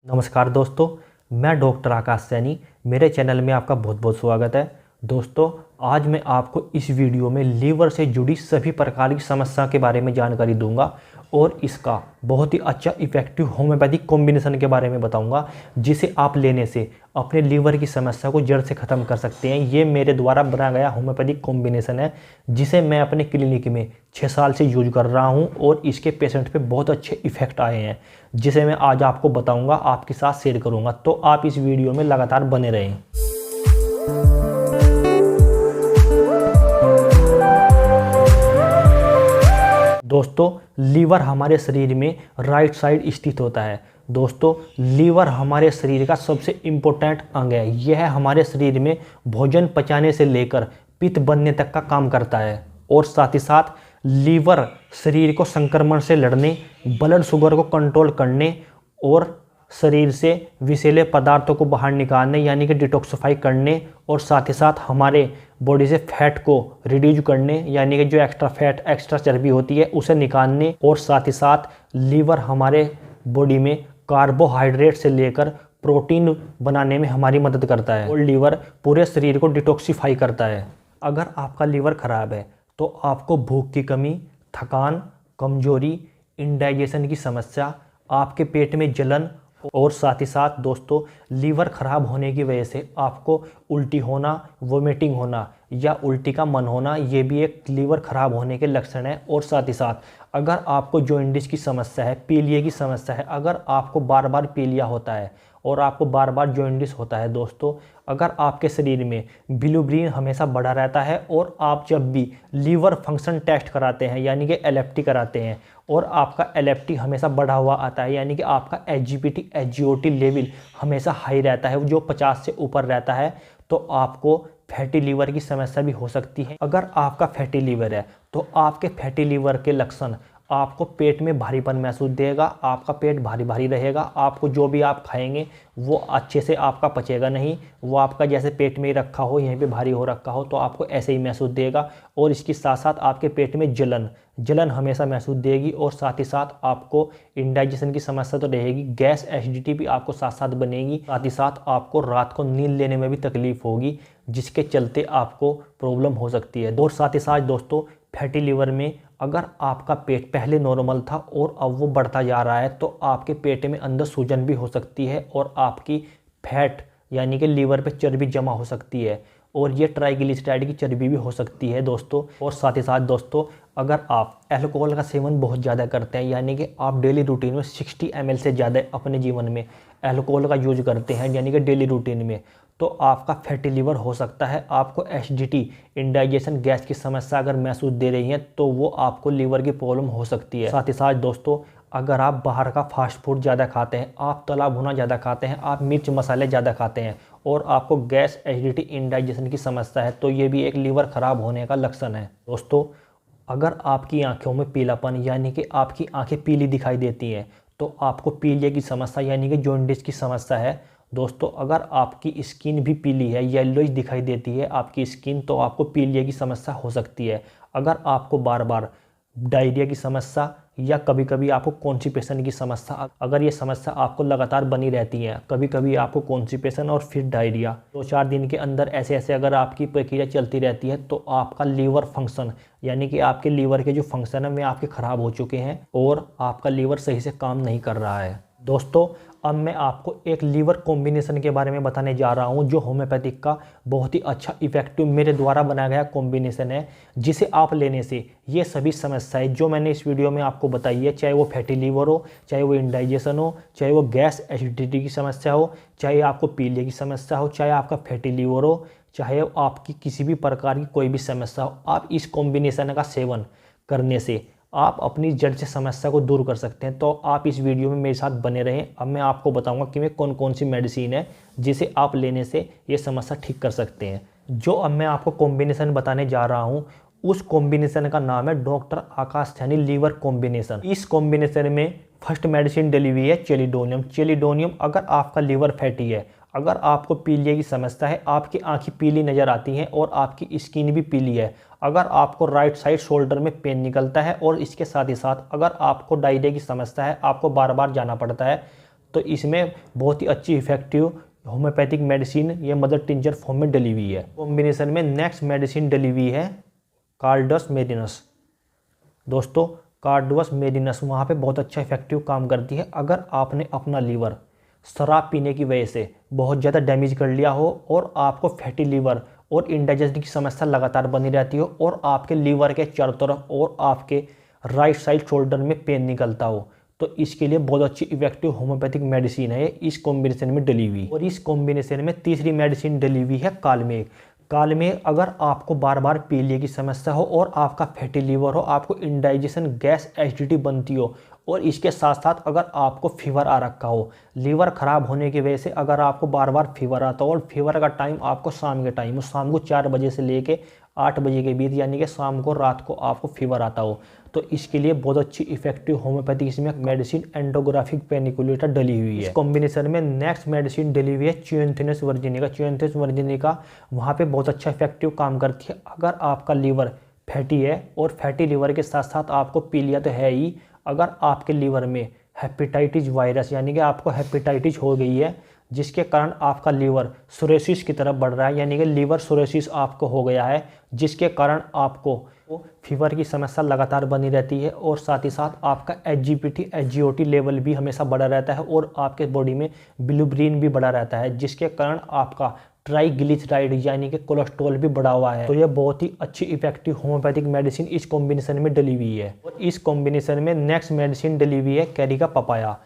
नमस्कार दोस्तों, मैं डॉक्टर आकाश सैनी। मेरे चैनल में आपका बहुत बहुत स्वागत है। दोस्तों, आज मैं आपको इस वीडियो में लीवर से जुड़ी सभी प्रकार की समस्या के बारे में जानकारी दूंगा और इसका बहुत ही अच्छा इफेक्टिव होम्योपैथिक कॉम्बिनेशन के बारे में बताऊंगा, जिसे आप लेने से अपने लीवर की समस्या को जड़ से ख़त्म कर सकते हैं। ये मेरे द्वारा बनाया गया होम्योपैथिक कॉम्बिनेशन है, जिसे मैं अपने क्लिनिक में 6 साल से यूज कर रहा हूं और इसके पेशेंट पे बहुत अच्छे इफेक्ट आए हैं, जिसे मैं आज आपको बताऊंगा, आपके साथ शेयर करूंगा। तो आप इस वीडियो में लगातार बने रहें। दोस्तों, लीवर हमारे शरीर में राइट साइड स्थित होता है। दोस्तों, लीवर हमारे शरीर का सबसे इम्पोर्टेंट अंग है। यह हमारे शरीर में भोजन पचाने से लेकर पित्त बनने तक का काम करता है और साथ ही साथ लीवर शरीर को संक्रमण से लड़ने, ब्लड शुगर को कंट्रोल करने और शरीर से विषैले पदार्थों को बाहर निकालने यानी कि डिटॉक्सिफाई करने और साथ ही साथ हमारे बॉडी से फैट को रिड्यूस करने यानी कि जो एक्स्ट्रा फैट, एक्स्ट्रा चर्बी होती है उसे निकालने, और साथ ही साथ लीवर हमारे बॉडी में कार्बोहाइड्रेट से लेकर प्रोटीन बनाने में हमारी मदद करता है और लीवर पूरे शरीर को डिटॉक्सिफाई करता है। अगर आपका लीवर खराब है तो आपको भूख की कमी, थकान, कमजोरी, इंडाइजेशन की समस्या, आपके पेट में जलन और साथ ही साथ दोस्तों, लीवर खराब होने की वजह से आपको उल्टी होना, वोमिटिंग होना या उल्टी का मन होना, ये भी एक लीवर खराब होने के लक्षण है। और साथ ही साथ अगर आपको जॉन्डिस की समस्या है, पीलिया की समस्या है, अगर आपको बार बार पीलिया होता है और आपको बार बार जॉन्डिस होता है दोस्तों, अगर आपके शरीर में बिलिरुबिन हमेशा बढ़ा रहता है और आप जब भी लीवर फंक्शन टेस्ट कराते हैं यानी कि एलएफटी कराते हैं और आपका एलएफटी हमेशा बढ़ा हुआ आता है यानी कि आपका एसजीपीटी, एसजीओटी लेवल हमेशा हाई रहता है, जो 50 से ऊपर रहता है, तो आपको फैटी लीवर की समस्या भी हो सकती है। अगर आपका फैटी लीवर है तो आपके फैटी लीवर के लक्षण आपको पेट में भारीपन महसूस देगा, आपका पेट भारी भारी रहेगा, आपको जो भी आप खाएंगे वो अच्छे से आपका पचेगा नहीं, वो आपका जैसे पेट में ही रखा हो, यहीं पे भारी हो रखा हो, तो आपको ऐसे ही महसूस देगा। और इसके साथ साथ आपके पेट में जलन हमेशा महसूस देगी और साथ ही साथ आपको इंडाइजेशन की समस्या तो रहेगी, गैस, एसिडिटी भी आपको साथ साथ बनेगी। साथ ही साथ आपको रात को नींद लेने में भी तकलीफ होगी, जिसके चलते आपको प्रॉब्लम हो सकती है। और साथ ही साथ दोस्तों, फैटी लीवर में अगर आपका पेट पहले नॉर्मल था और अब वो बढ़ता जा रहा है तो आपके पेट में अंदर सूजन भी हो सकती है और आपकी फैट यानी कि लीवर पे चर्बी जमा हो सकती है और ये ट्राइग्लिसराइड की चर्बी भी हो सकती है दोस्तों। और साथ ही साथ दोस्तों, अगर आप अल्कोहल का सेवन बहुत ज़्यादा करते हैं यानी कि आप डेली रूटीन में 60 ml से ज़्यादा अपने जीवन में अल्कोहल का यूज करते हैं यानी कि डेली रूटीन में, तो आपका फैटी लीवर हो सकता है। आपको एसिडिटी, इंडाइजेशन, गैस की समस्या अगर महसूस दे रही है तो वो आपको लीवर की प्रॉब्लम हो सकती है। साथ ही साथ दोस्तों, अगर आप बाहर का फास्ट फूड ज़्यादा खाते हैं, आप तला भुना ज़्यादा खाते हैं, आप मिर्च मसाले ज़्यादा खाते हैं और आपको गैस, एसिडिटी, इंडाइजेशन की समस्या है, तो ये भी एक लीवर ख़राब होने का लक्षण है। दोस्तों, अगर आपकी आँखों में पीलापन यानी कि आपकी आँखें पीली दिखाई देती हैं तो आपको पीलिया की समस्या यानी कि जॉन्डिस की समस्या है। दोस्तों, अगर आपकी स्किन भी पीली है, येलोइश दिखाई देती है आपकी स्किन, तो आपको पीलिया की समस्या हो सकती है। अगर आपको बार बार डायरिया की समस्या या कभी कभी आपको कॉन्स्टिपेशन की समस्या, अगर ये समस्या आपको लगातार बनी रहती है, कभी कभी आपको कॉन्स्टिपेशन और फिर डायरिया, 2-4 दिन के अंदर ऐसे अगर आपकी प्रक्रिया चलती रहती है तो आपका लीवर फंक्शन यानी कि आपके लीवर के जो फंक्शन है वे आपके ख़राब हो चुके हैं और आपका लीवर सही से काम नहीं कर रहा है। दोस्तों, अब मैं आपको एक लीवर कॉम्बिनेशन के बारे में बताने जा रहा हूं, जो होम्योपैथिक का बहुत ही अच्छा इफेक्टिव मेरे द्वारा बनाया गया कॉम्बिनेशन है, जिसे आप लेने से ये सभी समस्याएं जो मैंने इस वीडियो में आपको बताई है, चाहे वो फैटी लीवर हो, चाहे वो इंडाइजेशन हो, चाहे वो गैस एसिडिटी की समस्या हो, चाहे आपको पीलिया की समस्या हो, चाहे आपका फैटी लीवर हो, चाहे आपकी किसी भी प्रकार की कोई भी समस्या हो, आप इस कॉम्बिनेशन का सेवन करने से आप अपनी जड़ से समस्या को दूर कर सकते हैं। तो आप इस वीडियो में मेरे साथ बने रहें। अब मैं आपको बताऊंगा कि मैं कौन कौन सी मेडिसिन है जिसे आप लेने से ये समस्या ठीक कर सकते हैं। जो अब मैं आपको कॉम्बिनेशन बताने जा रहा हूँ उस कॉम्बिनेशन का नाम है डॉक्टर आकाश सैनी लीवर कॉम्बिनेशन। इस कॉम्बिनेशन में फर्स्ट मेडिसिन डली हुई है चेलिडोनियम। चेलिडोनियम अगर आपका लीवर फैटी है, अगर आपको पीलिया की समस्या है, आपकी आंखें पीली नज़र आती हैं और आपकी स्किन भी पीली है, अगर आपको राइट साइड शोल्डर में पेन निकलता है और इसके साथ ही साथ अगर आपको डायरिया की समस्या है, आपको बार बार जाना पड़ता है, तो इसमें बहुत ही अच्छी इफेक्टिव होम्योपैथिक मेडिसिन ये मदर टिंचर फॉर्म में डली हुई है। कॉम्बिनेशन में नेक्स्ट मेडिसिन डली हुई है कार्डस मेरिनस। दोस्तों कार्डस मेरिनस वहाँ पे बहुत अच्छा इफेक्टिव काम करती है। अगर आपने अपना लीवर शराब पीने की वजह से बहुत ज़्यादा डैमेज कर लिया हो और आपको फैटी लीवर और इंडाइजेशन की समस्या लगातार बनी रहती हो और आपके लीवर के चारों तरफ और आपके राइट साइड शोल्डर में पेन निकलता हो, तो इसके लिए बहुत अच्छी इफेक्टिव होम्योपैथिक मेडिसिन है इस कॉम्बिनेशन में डली हुई। और इस कॉम्बिनेशन में तीसरी मेडिसिन डली हुई है कालमेघ। कालमेघ अगर आपको बार बार पीलिया की समस्या हो और आपका फैटी लीवर हो, आपको इंडाइजेशन गैस एसिडिटी बनती हो और इसके साथ साथ अगर आपको फीवर आ रखा हो, लीवर ख़राब होने की वजह से अगर आपको बार बार फीवर आता हो और फीवर का टाइम आपको शाम के टाइम हो, शाम को 4 बजे से लेके 8 बजे के बीच, यानी कि शाम को रात को आपको फीवर आता हो, तो इसके लिए बहुत अच्छी इफेक्टिव होम्योपैथिक इसमें मेडिसिन एंडोग्राफिक पेनिकुलेटर डली हुई है। इस कॉम्बिनेशन में नेक्स्ट मेडिसिन डली हुई है च्यूएंथिनस वर्जिनिका। च्यूएंथिनस वर्जिनिका वहाँ पे बहुत अच्छा इफेक्टिव काम करती है। अगर आपका लीवर फैटी है और फैटी लीवर के साथ साथ आपको पीलिया तो है ही, अगर आपके लीवर में हेपेटाइटिस वायरस यानी कि आपको हेपेटाइटिस हो गई है जिसके कारण आपका लीवर सोरेसिस की तरफ बढ़ रहा है, यानी कि लीवर सोरेसिस आपको हो गया है जिसके कारण आपको फीवर की समस्या लगातार बनी रहती है और साथ ही साथ आपका एसजीपीटी एसजीओटी लेवल भी हमेशा बढ़ा रहता है और आपके बॉडी में बिलिरुबिन भी बढ़ा रहता है जिसके कारण आपका ट्राइग्लिसराइड यानी कि कोलेस्ट्रॉल भी बढ़ा हुआ है। तो यह बहुत ही अच्छी इफेक्टिव होम्योपैथिक मेडिसिन इस कॉम्बिनेशन में डली हुई है। और इस कॉम्बिनेशन में नेक्स्ट मेडिसिन डली हुई है कैरी का पपाया।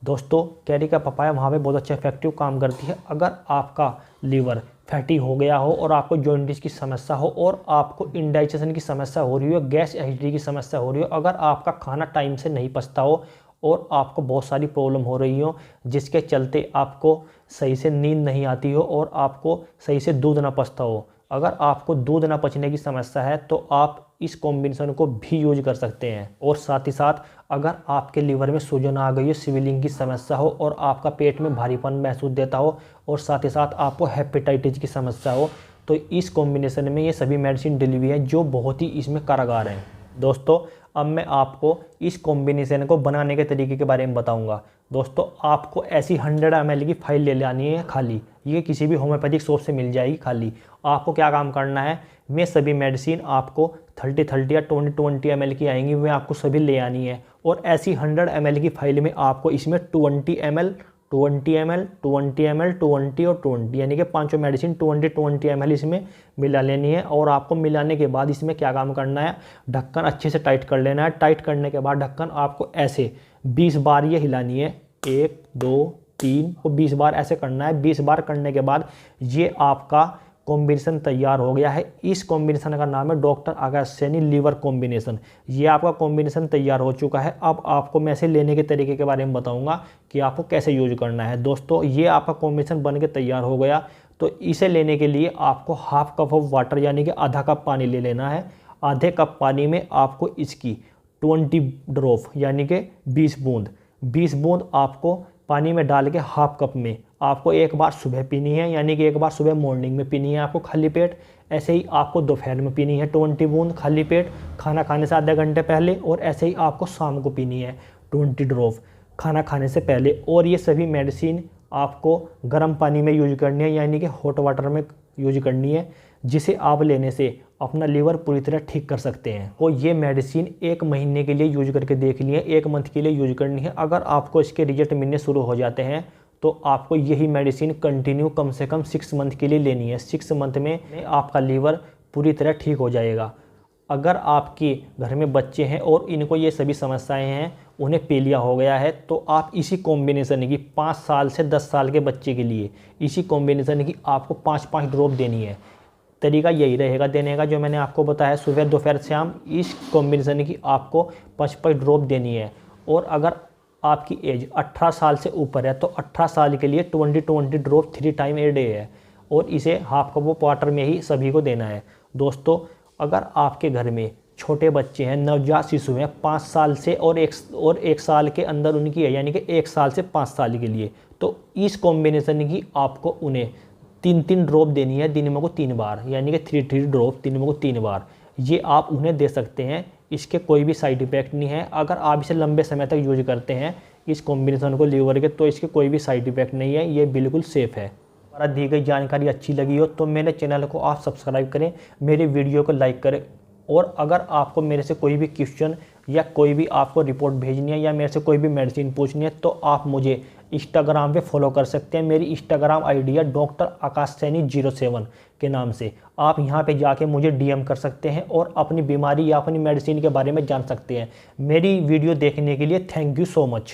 दोस्तों कैरी का पपाया वहाँ पे बहुत अच्छा इफेक्टिव काम करती है। अगर आपका लीवर फैटी हो गया हो और आपको जॉन्डिस की समस्या हो और आपको इंडाइजेशन की समस्या हो रही हो, गैस एसिडिटी की समस्या हो रही हो, अगर आपका खाना टाइम से नहीं पचता हो और आपको बहुत सारी प्रॉब्लम हो रही हो जिसके चलते आपको सही से नींद नहीं आती हो और आपको सही से दूध ना पचता हो, अगर आपको दूध ना पचने की समस्या है तो आप इस कॉम्बिनेशन को भी यूज कर सकते हैं। और साथ ही साथ अगर आपके लीवर में सूजन आ गई हो, स्विलिंग की समस्या हो और आपका पेट में भारीपन महसूस देता हो और साथ ही साथ आपको हेपेटाइटिस की समस्या हो, तो इस कॉम्बिनेशन में ये सभी मेडिसिन डली हुई है जो बहुत ही इसमें कारगर हैं। दोस्तों अब मैं आपको इस कॉम्बिनेशन को बनाने के तरीके के बारे में बताऊंगा। दोस्तों आपको ऐसी 100 ml की फाइल ले लेनी है खाली, ये किसी भी होम्योपैथिक शॉप से मिल जाएगी खाली। आपको क्या काम करना है, मैं सभी मेडिसिन आपको 30-30 या 20-20 ml की आएंगी, मैं आपको सभी ले आनी है। और ऐसी 100 ml की फाइल में आपको इसमें 20 ml 20 ml 20 ml 20 और 20 यानी कि पांचों मेडिसिन 20 ml इसमें मिला लेनी है। और आपको मिलाने के बाद इसमें क्या काम करना है, ढक्कन अच्छे से टाइट कर लेना है। टाइट करने के बाद ढक्कन आपको ऐसे 20 बार ये हिलानी है, 1 2 3 और 20 बार ऐसे करना है। 20 बार करने के बाद ये आपका कॉम्बिनेशन तैयार हो गया है। इस कॉम्बिनेशन का नाम है डॉक्टर आकाश सैनी लीवर कॉम्बिनेशन। ये आपका कॉम्बिनेशन तैयार हो चुका है। अब आपको मैं इसे लेने के तरीके के बारे में बताऊंगा कि आपको कैसे यूज करना है। दोस्तों ये आपका कॉम्बिनेशन बन के तैयार हो गया, तो इसे लेने के लिए आपको हाफ कप ऑफ वाटर यानी कि आधा कप पानी ले लेना है। आधे कप पानी में आपको इसकी 20 ड्रॉप यानी कि 20 बूंद आपको पानी में डाल के हाफ कप में आपको एक बार सुबह पीनी है, यानी कि एक बार सुबह मॉर्निंग में पीनी है आपको खाली पेट। ऐसे ही आपको दोपहर में पीनी है 20 बूंद खाली पेट खाना खाने से आधे घंटे पहले। और ऐसे ही आपको शाम को पीनी है 20 ड्रॉप खाना खाने से पहले। और ये सभी मेडिसिन आपको गर्म पानी में यूज करनी है, यानी कि हॉट वाटर में यूज करनी है, जिसे आप लेने से अपना लीवर पूरी तरह ठीक कर सकते हैं। और ये मेडिसिन 1 महीने के लिए यूज करके देख लिए, 1 मंथ के लिए यूज करनी है। अगर आपको इसके रिजल्ट मिलने शुरू हो जाते हैं तो आपको यही मेडिसिन कंटिन्यू कम से कम 6 मंथ के लिए लेनी है। 6 मंथ में आपका लीवर पूरी तरह ठीक हो जाएगा। अगर आपके घर में बच्चे हैं और इनको ये सभी समस्याएं हैं, उन्हें पीलिया हो गया है, तो आप इसी कॉम्बिनेशन की 5 साल से 10 साल के बच्चे के लिए इसी कॉम्बिनेशन की आपको 5-5 ड्रॉप देनी है। तरीका यही रहेगा देने का जो मैंने आपको बताया, सुबह दोपहर शाम इस कॉम्बिनेशन की आपको 5-5 ड्रॉप देनी है। और अगर आपकी एज 18 साल से ऊपर है तो 18 साल के लिए 20 ड्रॉप 3 टाइम ए डे है और इसे हाफ कप ऑफ वाटर में ही सभी को देना है। दोस्तों अगर आपके घर में छोटे बच्चे हैं, नवजात शिशु हैं 5 साल से और एक साल के अंदर उनकी है, यानी कि 1 साल से 5 साल के लिए, तो इस कॉम्बिनेशन की आपको उन्हें 3-3 ड्रॉप देनी है दिन में को 3 बार, यानी कि 3 ड्रॉप दिन में को 3 बार। ये आप उन्हें दे सकते हैं, इसके कोई भी साइड इफ़ेक्ट नहीं है। अगर आप इसे लंबे समय तक यूज करते हैं, इस कॉम्बिनेशन को लीवर के, तो इसके कोई भी साइड इफेक्ट नहीं है, ये बिल्कुल सेफ़ है। हमारा दी गई जानकारी अच्छी लगी हो तो मेरे चैनल को आप सब्सक्राइब करें, मेरी वीडियो को लाइक करें, और अगर आपको मेरे से कोई भी क्वेश्चन या कोई भी आपको रिपोर्ट भेजनी है या मेरे से कोई भी मेडिसिन पूछनी है तो आप मुझे इंस्टाग्राम पे फॉलो कर सकते हैं। मेरी इंस्टाग्राम आईडी है डॉक्टर आकाश सैनी 07 के नाम से। आप यहां पे जाके मुझे डीएम कर सकते हैं और अपनी बीमारी या अपनी मेडिसिन के बारे में जान सकते हैं। मेरी वीडियो देखने के लिए थैंक यू सो मच।